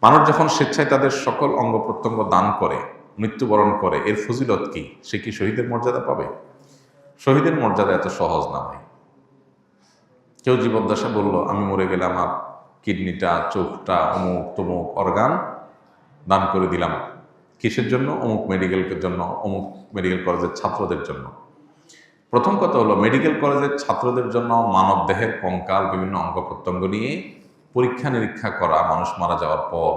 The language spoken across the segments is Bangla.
মানুষ যখন স্বেচ্ছায় তাদের সকল অঙ্গ প্রত্যঙ্গ দান করে, মৃত্যুবরণ করে, এর ফজিলত কি? সে কি শহীদের মর্যাদা পাবে? শহীদের মর্যাদা এত সহজ না ভাই। কেউ জীবদ্দশা বলল আমি মরে গেলে আমার কিডনিটা, চোখটা, অমুক তমুক অর্গান দান করে দিলাম। কিসের জন্য? অমুক মেডিকেলের জন্য, অমুক মেডিকেল কলেজের ছাত্রদের জন্য। প্রথম কথা হলো, মেডিকেল কলেজের ছাত্রদের জন্য মানব দেহের কঙ্কাল, বিভিন্ন অঙ্গ প্রত্যঙ্গ নিয়ে পরীক্ষা নিরীক্ষা করা, মানুষ মারা যাওয়ার পর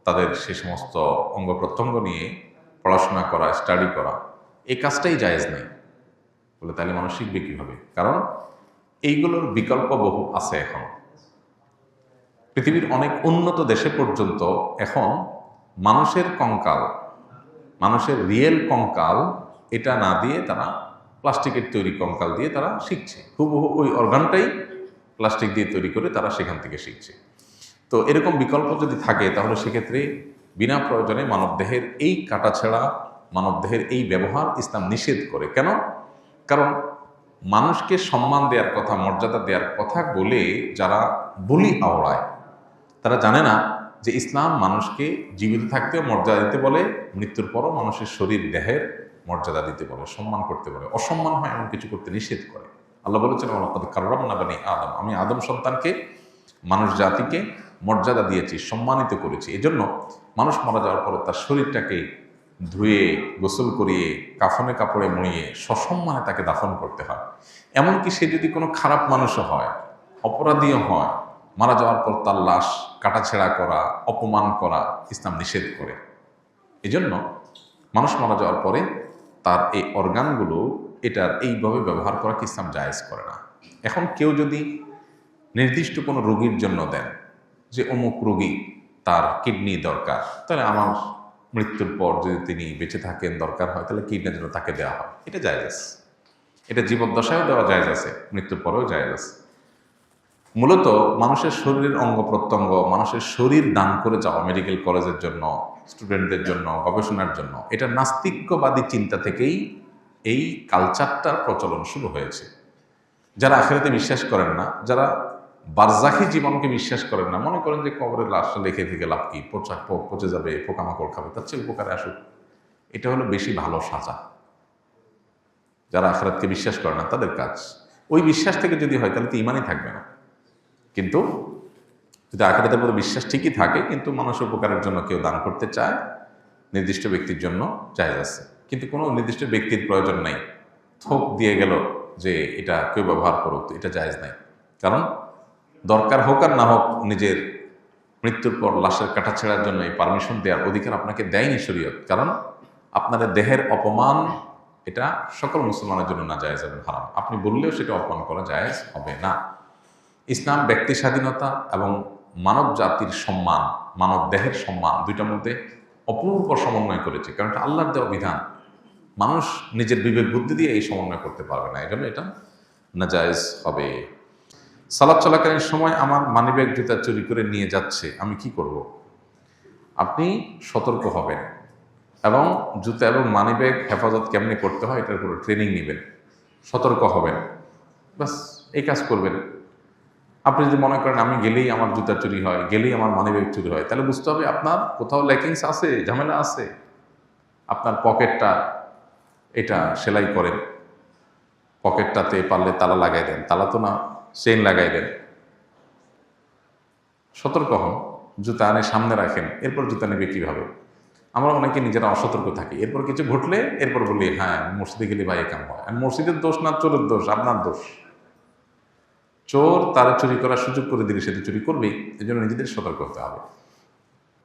তাদের সে সমস্ত অঙ্গ প্রত্যঙ্গ নিয়ে পড়াশোনা করা, স্টাডি করা, এই কাজটাই জায়েজ নেই। বলে তাহলে মানুষ শিখবে কীভাবে? কারণ এইগুলোর বিকল্প বহু আছে। এখন পৃথিবীর অনেক উন্নত দেশে পর্যন্ত এখন মানুষের কঙ্কাল, মানুষের রিয়েল কঙ্কাল এটা না দিয়ে তারা প্লাস্টিকের তৈরি কঙ্কাল দিয়ে তারা শিখছে। হুবহু ওই অর্গানটাই প্লাস্টিক দিয়ে তৈরি করে তারা সেখান থেকে শিখছে। তো এরকম বিকল্প যদি থাকে তাহলে সেক্ষেত্রে বিনা প্রয়োজনে মানবদেহের এই কাটাছেঁড়া, মানবদেহের এই ব্যবহার ইসলাম নিষেধ করে। কেন? কারণ মানুষকে সম্মান দেওয়ার কথা, মর্যাদা দেওয়ার কথা বলে যারা বলি আওড়ায়, তারা জানে না যে ইসলাম মানুষকে জীবিত থাকতেও মর্যাদা দিতে বলে, মৃত্যুর পরও মানুষের শরীর দেহের মর্যাদা দিতে বলে, সম্মান করতে বলে। অসম্মান হয় এমন কিছু করতে নিষেধ করে। আল্লাহ বলেছেন ওয়ালাকাদ কাররামনা বানি আদম, আমি আদম সন্তানকে, মানুষ জাতিকে মর্যাদা দিয়েছি, সম্মানিত করেছি। এজন্য মানুষ মারা যাওয়ার পর তার শরীরটাকে ধুয়ে, গোসল করিয়ে, কাফনে কাপড়ে মুড়িয়ে সসম্মানে তাকে দাফন করতে হয়। এমনকি সে যদি কোনো খারাপ মানুষও হয়, অপরাধীও হয়, মারা যাওয়ার পর তার লাশ কাটাছেঁড়া করা, অপমান করা ইসলাম নিষেধ করে। এজন্য মানুষ মারা যাওয়ার পরে তার এই অর্গানগুলো এটার এইভাবে ব্যবহার করা কি ইসলাম জায়েজ করে না। এখন কেউ যদি নির্দিষ্ট কোনো রোগীর জন্য দেন, যে অমুক রোগী তার কিডনি দরকার, তাহলে আমার মৃত্যুর পর যদি তিনি বেঁচে থাকেন, দরকার হয়, তাহলে কিডনির জন্য তাকে দেওয়া হয়, এটা জায়েজ আছে। এটা জীবদ্দশায়ও দেওয়া জায়েজ আছে, মৃত্যুর পরেও জায়েজ আছে। মূলত মানুষের শরীরের অঙ্গ প্রত্যঙ্গ, মানুষের শরীর দান করে যাওয়া মেডিকেল কলেজের জন্য, স্টুডেন্টদের জন্য, গবেষণার জন্য, এটা নাস্তিক্যবাদী চিন্তা থেকেই এই কালচারটার প্রচলন শুরু হয়েছে। যারা আখিরাতে বিশ্বাস করেন না, যারা বারজাখী জীবনকে বিশ্বাস করেন না, মনে করেন যে কবরের লাশটা লেখে থেকে লাভ কি, পচে যাবে, পোকামাকড় খাবে, তার চেয়ে উপকারে আসুক, এটা হলো বেশি ভালো সাজা। যারা আখিরাতকে বিশ্বাস করে না তাদের কাজ। ওই বিশ্বাস থেকে যদি হয় তাহলে তো ইমানই থাকবে না। কিন্তু যদি আখিরাতের প্রতি বিশ্বাস ঠিকই থাকে, কিন্তু মানুষের উপকারের জন্য কেউ দান করতে চায়, নির্দিষ্ট ব্যক্তির জন্য জায়েজ আছে। কিন্তু কোনো নির্দিষ্ট ব্যক্তির প্রয়োজন নাই, থোক দিয়ে গেল যে এটা কেউ ব্যবহার করুক, এটা জায়েজ নাই। কারণ দরকার হোক আর না হোক, নিজের মৃত্যুর পর লাশের কাটাছেঁড়ার জন্য এই পারমিশন দেওয়ার অধিকার আপনাকে দেয়নি শরীয়ত। কারণ আপনাদের দেহের অপমান এটা সকল মুসলমানের জন্য না জায়েজ এবং হারাম। আপনি বললেও সেটা অপমান করা জায়েজ হবে না। ইসলাম ব্যক্তি স্বাধীনতা এবং মানব জাতির সম্মান, মানব দেহের সম্মান, দুইটার মধ্যে অপূর্ব সমন্বয় করেছে। কারণ এটা আল্লাহর দেওয়া বিধান, মানুষ নিজের বিবেক বুদ্ধি দিয়ে এই সমন্বয় করতে পারবে না, এজন্য এটা নাজায়েজ হবে। সালাত চলাকালীন সময় আমার মানিব্যাগ জুতা চুরি করে নিয়ে যাচ্ছে, আমি কি করব? আপনি সতর্ক হবেন এবং জুতা এবং মানিব্যাগ হেফাজত কেমনি করতে হয় এটার উপর ট্রেনিং নেবেন, সতর্ক হবেন, বাস এই কাজ করবেন। আপনি যদি মনে করেন আমি গেলেই আমার জুতা চুরি হয়, গেলেই আমার মানিব্যাগ চুরি হয়, তাহলে বুঝতে হবে আপনার কোথাও ল্যাকিংস আছে, ঝামেলা আছে। আপনার পকেটটা এটা সেলাই করেন, পকেটটাতে পারলে তালা লাগাই দেন, তালা তো না, চেইন লাগাই দেন। সতর্ক হন, জুতা আনে সামনে রাখেন, এরপর জুতা নেবে কীভাবে? আমরা অনেকে নিজেরা অসতর্ক থাকি, এরপর কিছু ঘটলে এরপর বলি হ্যাঁ মসজিদে গেলে ভাই কাম হয়। আর মসজিদের দোষ না, চোরের দোষ, আপনার দোষ। চোর তারা চুরি করার সুযোগ করে দিলে সে তো চুরি করবেই। এই জন্য নিজেদের সতর্ক হতে হবে।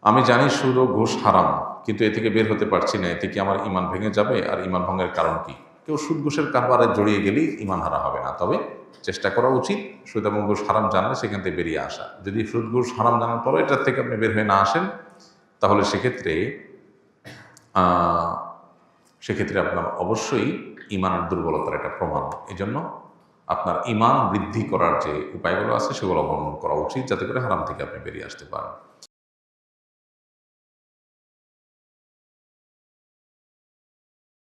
আমি জানি সুদ ও ঘুষ হারাম, কিন্তু এ থেকে বের হতে পারছি না, এতে কি আমার ইমান ভেঙে যাবে? আর ইমান ভঙ্গের কারণ কি? কেউ সুদ ঘুষের কারবারে জড়িয়ে গেলেই ইমান হারা হবে না, তবে চেষ্টা করা উচিত সুদ এবং ঘুষ হারাম জানলে সেখান থেকে বেরিয়ে আসা। যদি সুদ ঘুষ হারাম জানার পরও এটার থেকে আপনি বের হয়ে না আসেন, তাহলে সেক্ষেত্রে আপনার অবশ্যই ইমানের দুর্বলতার একটা প্রমাণ। এই জন্য আপনার ইমান বৃদ্ধি করার যে উপায়গুলো আছে সেগুলো অবলম্বন করা উচিত, যাতে করে হারাম থেকে আপনি বেরিয়ে আসতে পারেন।